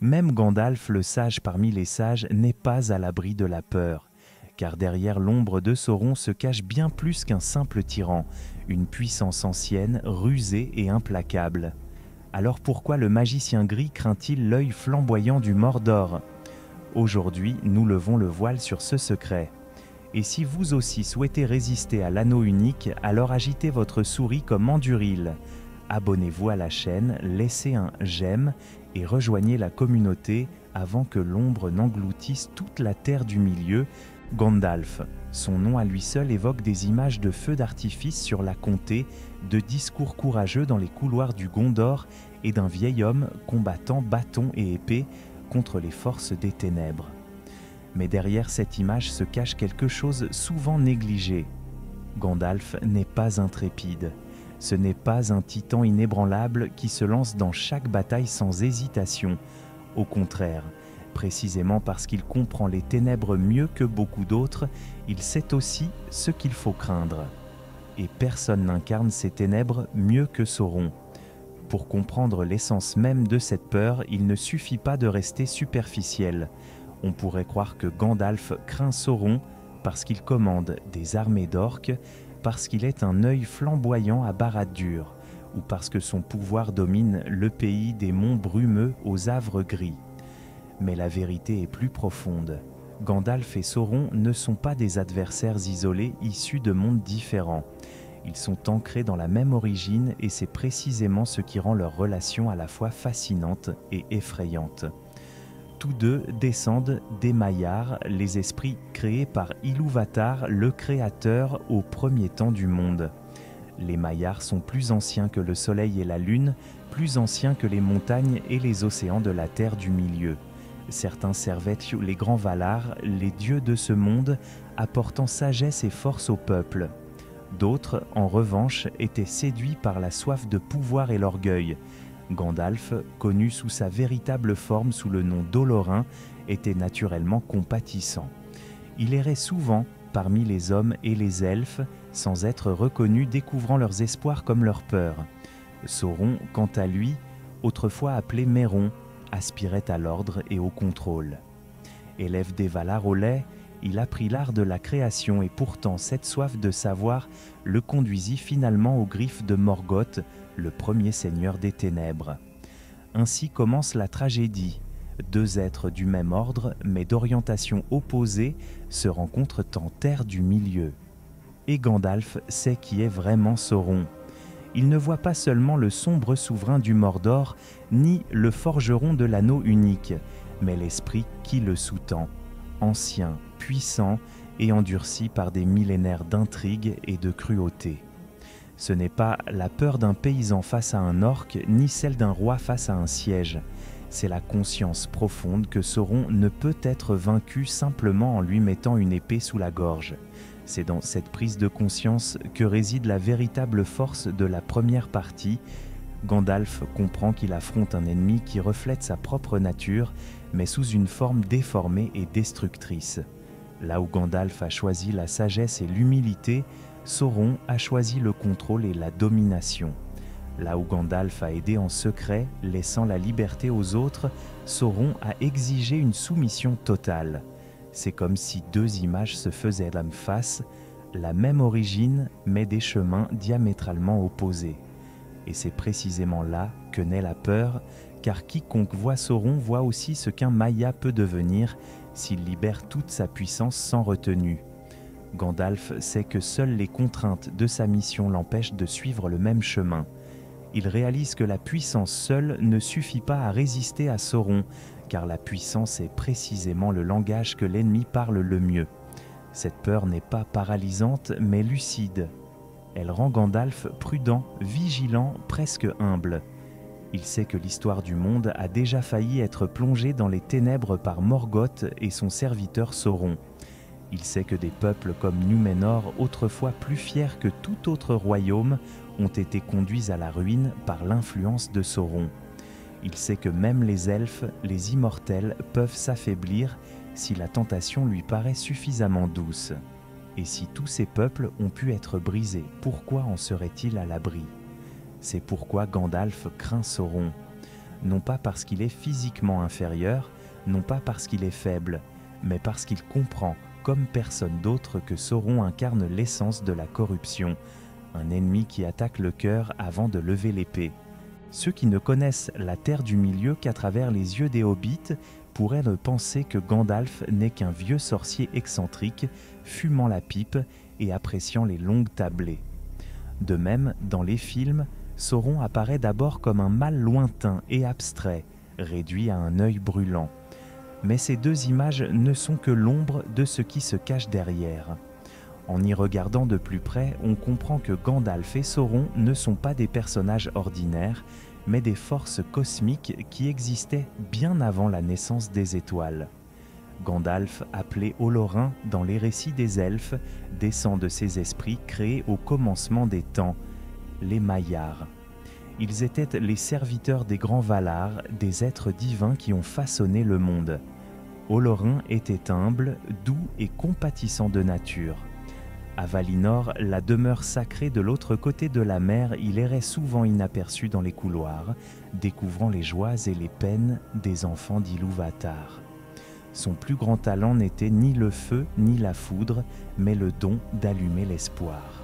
Même Gandalf, le sage parmi les sages, n'est pas à l'abri de la peur, car derrière l'ombre de Sauron se cache bien plus qu'un simple tyran, une puissance ancienne, rusée et implacable. Alors pourquoi le magicien gris craint-il l'œil flamboyant du Mordor? Aujourd'hui, nous levons le voile sur ce secret. Et si vous aussi souhaitez résister à l'anneau unique, alors agitez votre souris comme Anduril. Abonnez-vous à la chaîne, laissez un j'aime et rejoignez la communauté avant que l'ombre n'engloutisse toute la terre du milieu. Gandalf, son nom à lui seul évoque des images de feux d'artifice sur la comté, de discours courageux dans les couloirs du Gondor et d'un vieil homme combattant bâton et épée contre les forces des ténèbres. Mais derrière cette image se cache quelque chose souvent négligé. Gandalf n'est pas intrépide. Ce n'est pas un titan inébranlable qui se lance dans chaque bataille sans hésitation. Au contraire, précisément parce qu'il comprend les ténèbres mieux que beaucoup d'autres, il sait aussi ce qu'il faut craindre. Et personne n'incarne ces ténèbres mieux que Sauron. Pour comprendre l'essence même de cette peur, il ne suffit pas de rester superficiel. On pourrait croire que Gandalf craint Sauron parce qu'il commande des armées d'orques, parce qu'il est un œil flamboyant à Barad-dûr, ou parce que son pouvoir domine le pays des monts brumeux aux havres gris. Mais la vérité est plus profonde. Gandalf et Sauron ne sont pas des adversaires isolés issus de mondes différents. Ils sont ancrés dans la même origine et c'est précisément ce qui rend leur relation à la fois fascinante et effrayante. Tous deux descendent des Maillards, les esprits créés par Ilúvatar, le créateur au premier temps du monde. Les Maillards sont plus anciens que le soleil et la lune, plus anciens que les montagnes et les océans de la terre du milieu. Certains servaient les grands Valar, les dieux de ce monde, apportant sagesse et force au peuple. D'autres, en revanche, étaient séduits par la soif de pouvoir et l'orgueil. Gandalf, connu sous sa véritable forme sous le nom d'Olorin, était naturellement compatissant. Il errait souvent parmi les hommes et les elfes, sans être reconnu, découvrant leurs espoirs comme leurs peurs. Sauron, quant à lui, autrefois appelé Méron, aspirait à l'ordre et au contrôle. Élève des Valar au lait, il apprit l'art de la création et pourtant cette soif de savoir le conduisit finalement aux griffes de Morgoth, le premier seigneur des ténèbres. Ainsi commence la tragédie. Deux êtres du même ordre, mais d'orientation opposée, se rencontrent en terre du milieu. Et Gandalf sait qui est vraiment Sauron. Il ne voit pas seulement le sombre souverain du Mordor, ni le forgeron de l'anneau unique, mais l'esprit qui le sous-tend, ancien, puissant et endurci par des millénaires d'intrigues et de cruauté. Ce n'est pas la peur d'un paysan face à un orc, ni celle d'un roi face à un siège. C'est la conscience profonde que Sauron ne peut être vaincu simplement en lui mettant une épée sous la gorge. C'est dans cette prise de conscience que réside la véritable force de la première partie. Gandalf comprend qu'il affronte un ennemi qui reflète sa propre nature, mais sous une forme déformée et destructrice. Là où Gandalf a choisi la sagesse et l'humilité, Sauron a choisi le contrôle et la domination. Là où Gandalf a aidé en secret, laissant la liberté aux autres, Sauron a exigé une soumission totale. C'est comme si deux images se faisaient la face, la même origine, mais des chemins diamétralement opposés. Et c'est précisément là que naît la peur, car quiconque voit Sauron voit aussi ce qu'un Maia peut devenir s'il libère toute sa puissance sans retenue. Gandalf sait que seules les contraintes de sa mission l'empêchent de suivre le même chemin. Il réalise que la puissance seule ne suffit pas à résister à Sauron, car la puissance est précisément le langage que l'ennemi parle le mieux. Cette peur n'est pas paralysante, mais lucide. Elle rend Gandalf prudent, vigilant, presque humble. Il sait que l'histoire du monde a déjà failli être plongée dans les ténèbres par Morgoth et son serviteur Sauron. Il sait que des peuples comme Númenor, autrefois plus fiers que tout autre royaume, ont été conduits à la ruine par l'influence de Sauron. Il sait que même les elfes, les immortels, peuvent s'affaiblir si la tentation lui paraît suffisamment douce. Et si tous ces peuples ont pu être brisés, pourquoi en serait-il à l'abri ? C'est pourquoi Gandalf craint Sauron. non pas parce qu'il est physiquement inférieur, non pas parce qu'il est faible, mais parce qu'il comprend, comme personne d'autre, que Sauron incarne l'essence de la corruption, un ennemi qui attaque le cœur avant de lever l'épée. Ceux qui ne connaissent la Terre du Milieu qu'à travers les yeux des hobbits pourraient ne penser que Gandalf n'est qu'un vieux sorcier excentrique, fumant la pipe et appréciant les longues tablées. De même, dans les films, Sauron apparaît d'abord comme un mal lointain et abstrait, réduit à un œil brûlant. Mais ces deux images ne sont que l'ombre de ce qui se cache derrière. En y regardant de plus près, on comprend que Gandalf et Sauron ne sont pas des personnages ordinaires, mais des forces cosmiques qui existaient bien avant la naissance des étoiles. Gandalf, appelé Olorin dans les récits des elfes, descend de ces esprits créés au commencement des temps, les Maillards. Ils étaient les serviteurs des grands Valar, des êtres divins qui ont façonné le monde. Olorin était humble, doux et compatissant de nature. À Valinor, la demeure sacrée de l'autre côté de la mer, il errait souvent inaperçu dans les couloirs, découvrant les joies et les peines des enfants d'Ilúvatar. Son plus grand talent n'était ni le feu ni la foudre, mais le don d'allumer l'espoir.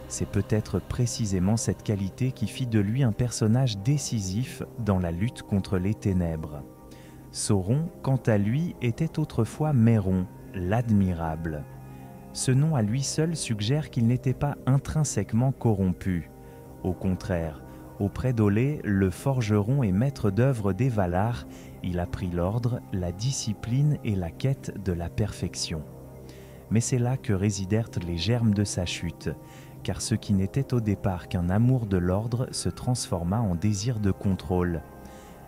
C'est peut-être précisément cette qualité qui fit de lui un personnage décisif dans la lutte contre les ténèbres. Sauron, quant à lui, était autrefois Méron, l'admirable. Ce nom à lui seul suggère qu'il n'était pas intrinsèquement corrompu. Au contraire, auprès d'Olé, le forgeron et maître d'œuvre des Valar, il apprit l'ordre, la discipline et la quête de la perfection. Mais c'est là que résidèrent les germes de sa chute, car ce qui n'était au départ qu'un amour de l'ordre se transforma en désir de contrôle.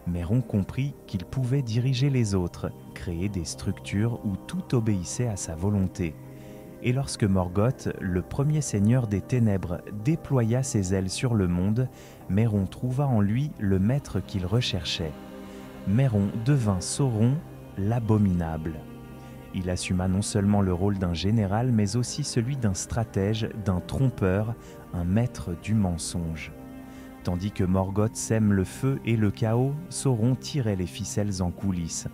Méron comprit qu'il pouvait diriger les autres, créer des structures où tout obéissait à sa volonté. Et lorsque Morgoth, le premier seigneur des ténèbres, déploya ses ailes sur le monde, Méron trouva en lui le maître qu'il recherchait. Méron devint Sauron, l'abominable. Il assuma non seulement le rôle d'un général, mais aussi celui d'un stratège, d'un trompeur, un maître du mensonge. Tandis que Morgoth sème le feu et le chaos, Sauron tirait les ficelles en coulisses.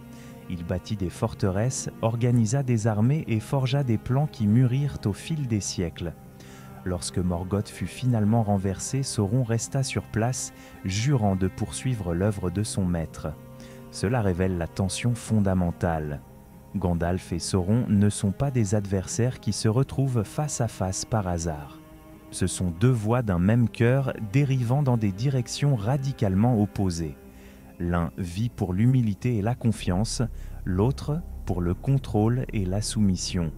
Il bâtit des forteresses, organisa des armées et forgea des plans qui mûrirent au fil des siècles. Lorsque Morgoth fut finalement renversé, Sauron resta sur place, jurant de poursuivre l'œuvre de son maître. Cela révèle la tension fondamentale. Gandalf et Sauron ne sont pas des adversaires qui se retrouvent face à face par hasard. Ce sont deux voix d'un même cœur dérivant dans des directions radicalement opposées. L'un vit pour l'humilité et la confiance, l'autre pour le contrôle et la soumission.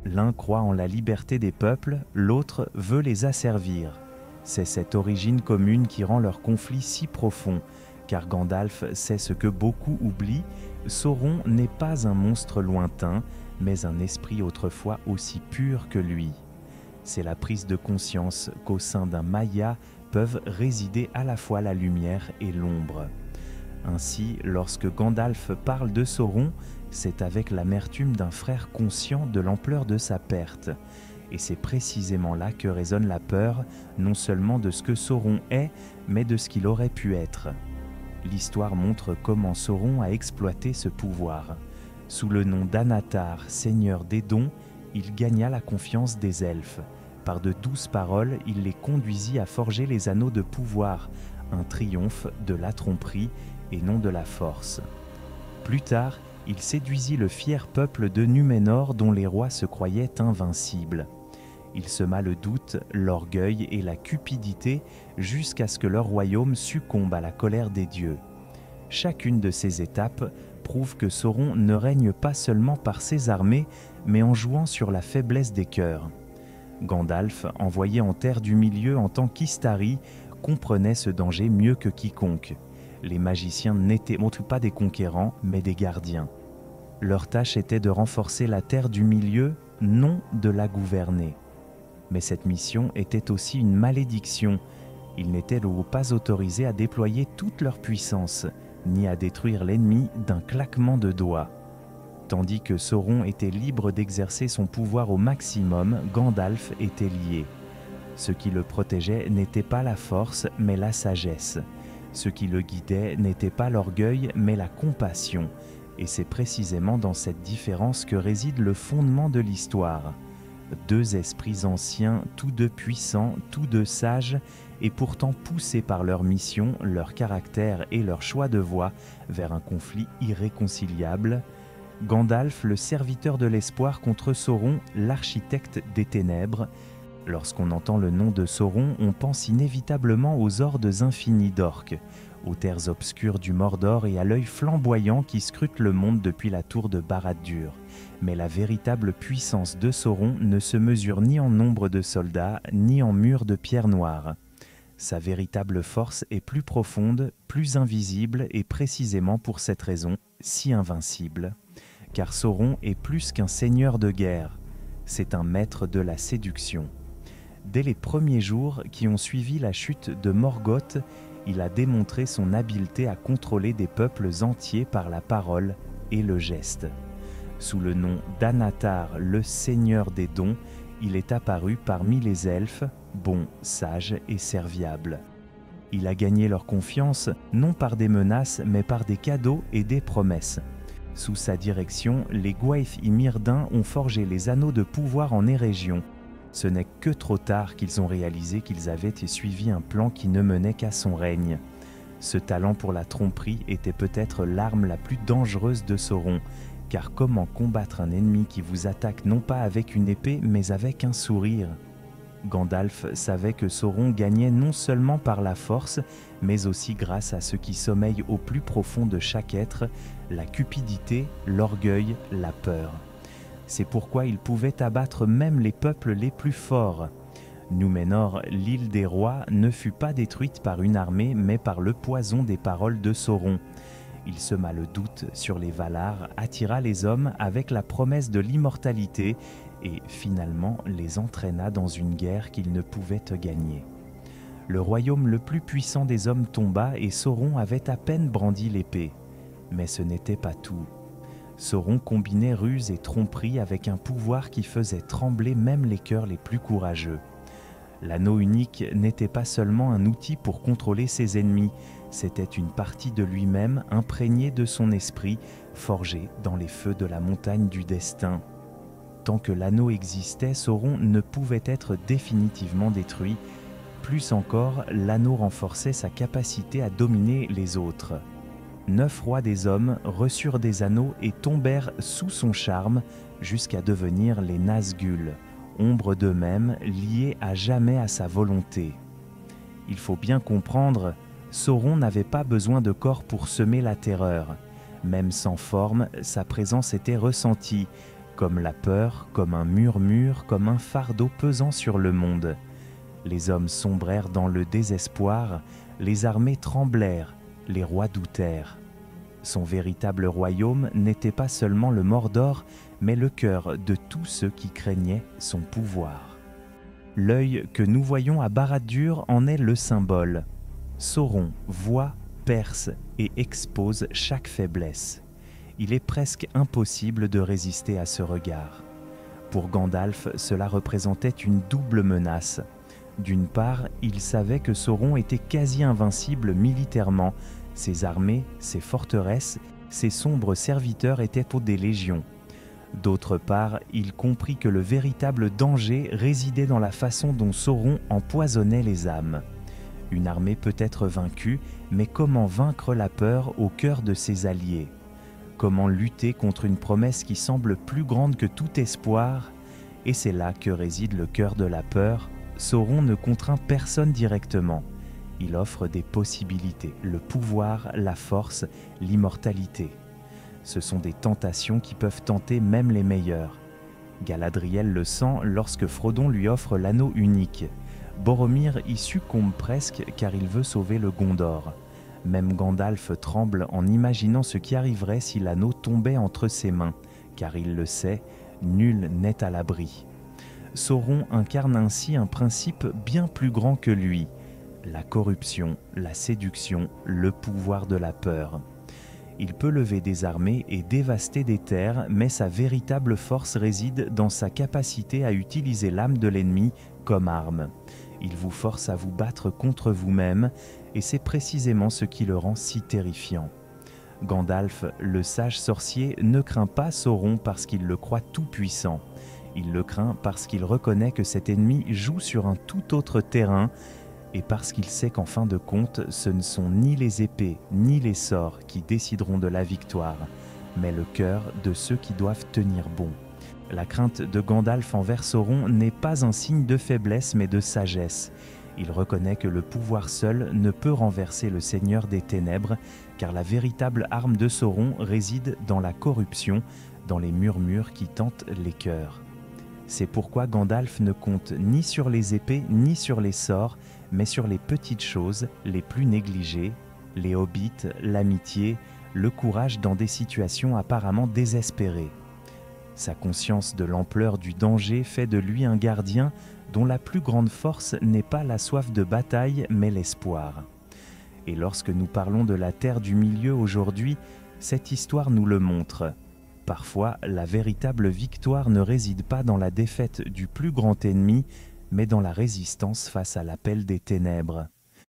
L'un croit en la liberté des peuples, l'autre veut les asservir. C'est cette origine commune qui rend leur conflit si profond, car Gandalf sait ce que beaucoup oublient, Sauron n'est pas un monstre lointain, mais un esprit autrefois aussi pur que lui. C'est la prise de conscience qu'au sein d'un Maia peuvent résider à la fois la lumière et l'ombre. Ainsi, lorsque Gandalf parle de Sauron, c'est avec l'amertume d'un frère conscient de l'ampleur de sa perte. Et c'est précisément là que résonne la peur, non seulement de ce que Sauron est, mais de ce qu'il aurait pu être. L'histoire montre comment Sauron a exploité ce pouvoir. Sous le nom d'Anatar, seigneur des dons, il gagna la confiance des elfes. Par de douces paroles, il les conduisit à forger les anneaux de pouvoir, un triomphe de la tromperie et non de la force. Plus tard, il séduisit le fier peuple de Núménor dont les rois se croyaient invincibles. Il sema le doute, l'orgueil et la cupidité jusqu'à ce que leur royaume succombe à la colère des dieux. Chacune de ces étapes prouve que Sauron ne règne pas seulement par ses armées, mais en jouant sur la faiblesse des cœurs. Gandalf, envoyé en Terre du Milieu en tant qu'Istari, comprenait ce danger mieux que quiconque. Les magiciens n'étaient pas des conquérants, mais des gardiens. Leur tâche était de renforcer la Terre du Milieu, non de la gouverner. Mais cette mission était aussi une malédiction. Ils n'étaient pas autorisés à déployer toute leur puissance, ni à détruire l'ennemi d'un claquement de doigts. Tandis que Sauron était libre d'exercer son pouvoir au maximum, Gandalf était lié. Ce qui le protégeait n'était pas la force, mais la sagesse. Ce qui le guidait n'était pas l'orgueil, mais la compassion. Et c'est précisément dans cette différence que réside le fondement de l'histoire. Deux esprits anciens, tous deux puissants, tous deux sages, et pourtant poussés par leur mission, leur caractère et leur choix de voie vers un conflit irréconciliable. Gandalf, le serviteur de l'espoir, contre Sauron, l'architecte des ténèbres. Lorsqu'on entend le nom de Sauron, on pense inévitablement aux hordes infinies d'orques, aux terres obscures du Mordor et à l'œil flamboyant qui scrute le monde depuis la tour de Barad-dûr. Mais la véritable puissance de Sauron ne se mesure ni en nombre de soldats, ni en murs de pierre noire. Sa véritable force est plus profonde, plus invisible et précisément pour cette raison, si invincible. Car Sauron est plus qu'un seigneur de guerre, c'est un maître de la séduction. Dès les premiers jours qui ont suivi la chute de Morgoth, il a démontré son habileté à contrôler des peuples entiers par la parole et le geste. Sous le nom d'Anatar, le seigneur des dons, il est apparu parmi les elfes, bons, sages et serviables. Il a gagné leur confiance non par des menaces mais par des cadeaux et des promesses. Sous sa direction, les Gwaith y Myrddin ont forgé les anneaux de pouvoir en Érégion. Ce n'est que trop tard qu'ils ont réalisé qu'ils avaient suivi un plan qui ne menait qu'à son règne. Ce talent pour la tromperie était peut-être l'arme la plus dangereuse de Sauron, car comment combattre un ennemi qui vous attaque non pas avec une épée mais avec un sourire ? Gandalf savait que Sauron gagnait non seulement par la force, mais aussi grâce à ce qui sommeille au plus profond de chaque être, la cupidité, l'orgueil, la peur. C'est pourquoi il pouvait abattre même les peuples les plus forts. Númenor, l'île des rois, ne fut pas détruite par une armée, mais par le poison des paroles de Sauron. Il sema le doute sur les Valar, attira les hommes avec la promesse de l'immortalité et finalement les entraîna dans une guerre qu'ils ne pouvaient gagner. Le royaume le plus puissant des hommes tomba et Sauron avait à peine brandi l'épée. Mais ce n'était pas tout. Sauron combinait ruse et tromperie avec un pouvoir qui faisait trembler même les cœurs les plus courageux. L'anneau unique n'était pas seulement un outil pour contrôler ses ennemis, c'était une partie de lui-même imprégnée de son esprit, forgée dans les feux de la montagne du destin. Tant que l'anneau existait, Sauron ne pouvait être définitivement détruit. Plus encore, l'anneau renforçait sa capacité à dominer les autres. 9 rois des hommes reçurent des anneaux et tombèrent sous son charme jusqu'à devenir les Nazgûl, ombre d'eux-mêmes liés à jamais à sa volonté. Il faut bien comprendre, Sauron n'avait pas besoin de corps pour semer la terreur. Même sans forme, sa présence était ressentie, comme la peur, comme un murmure, comme un fardeau pesant sur le monde. Les hommes sombrèrent dans le désespoir, les armées tremblèrent, les rois doutèrent. Son véritable royaume n'était pas seulement le Mordor, mais le cœur de tous ceux qui craignaient son pouvoir. L'œil que nous voyons à Barad-dûr en est le symbole. Sauron voit, perce et expose chaque faiblesse. Il est presque impossible de résister à ce regard. Pour Gandalf, cela représentait une double menace. D'une part, il savait que Sauron était quasi invincible militairement. Ses armées, ses forteresses, ses sombres serviteurs étaient au des légions. D'autre part, il comprit que le véritable danger résidait dans la façon dont Sauron empoisonnait les âmes. Une armée peut être vaincue, mais comment vaincre la peur au cœur de ses alliés ? Comment lutter contre une promesse qui semble plus grande que tout espoir ? Et c'est là que réside le cœur de la peur. Sauron ne contraint personne directement. Il offre des possibilités, le pouvoir, la force, l'immortalité. Ce sont des tentations qui peuvent tenter même les meilleurs. Galadriel le sent lorsque Frodon lui offre l'anneau unique. Boromir y succombe presque car il veut sauver le Gondor. Même Gandalf tremble en imaginant ce qui arriverait si l'anneau tombait entre ses mains, car il le sait, nul n'est à l'abri. Sauron incarne ainsi un principe bien plus grand que lui, la corruption, la séduction, le pouvoir de la peur. Il peut lever des armées et dévaster des terres, mais sa véritable force réside dans sa capacité à utiliser l'âme de l'ennemi comme arme. Il vous force à vous battre contre vous-même, et c'est précisément ce qui le rend si terrifiant. Gandalf, le sage sorcier, ne craint pas Sauron parce qu'il le croit tout-puissant. Il le craint parce qu'il reconnaît que cet ennemi joue sur un tout autre terrain, et parce qu'il sait qu'en fin de compte, ce ne sont ni les épées ni les sorts qui décideront de la victoire, mais le cœur de ceux qui doivent tenir bon. La crainte de Gandalf envers Sauron n'est pas un signe de faiblesse mais de sagesse. Il reconnaît que le pouvoir seul ne peut renverser le Seigneur des Ténèbres, car la véritable arme de Sauron réside dans la corruption, dans les murmures qui tentent les cœurs. C'est pourquoi Gandalf ne compte ni sur les épées ni sur les sorts, mais sur les petites choses les plus négligées, les hobbits, l'amitié, le courage dans des situations apparemment désespérées. Sa conscience de l'ampleur du danger fait de lui un gardien dont la plus grande force n'est pas la soif de bataille mais l'espoir. Et lorsque nous parlons de la Terre du Milieu aujourd'hui, cette histoire nous le montre. Parfois, la véritable victoire ne réside pas dans la défaite du plus grand ennemi, mais dans la résistance face à l'appel des ténèbres.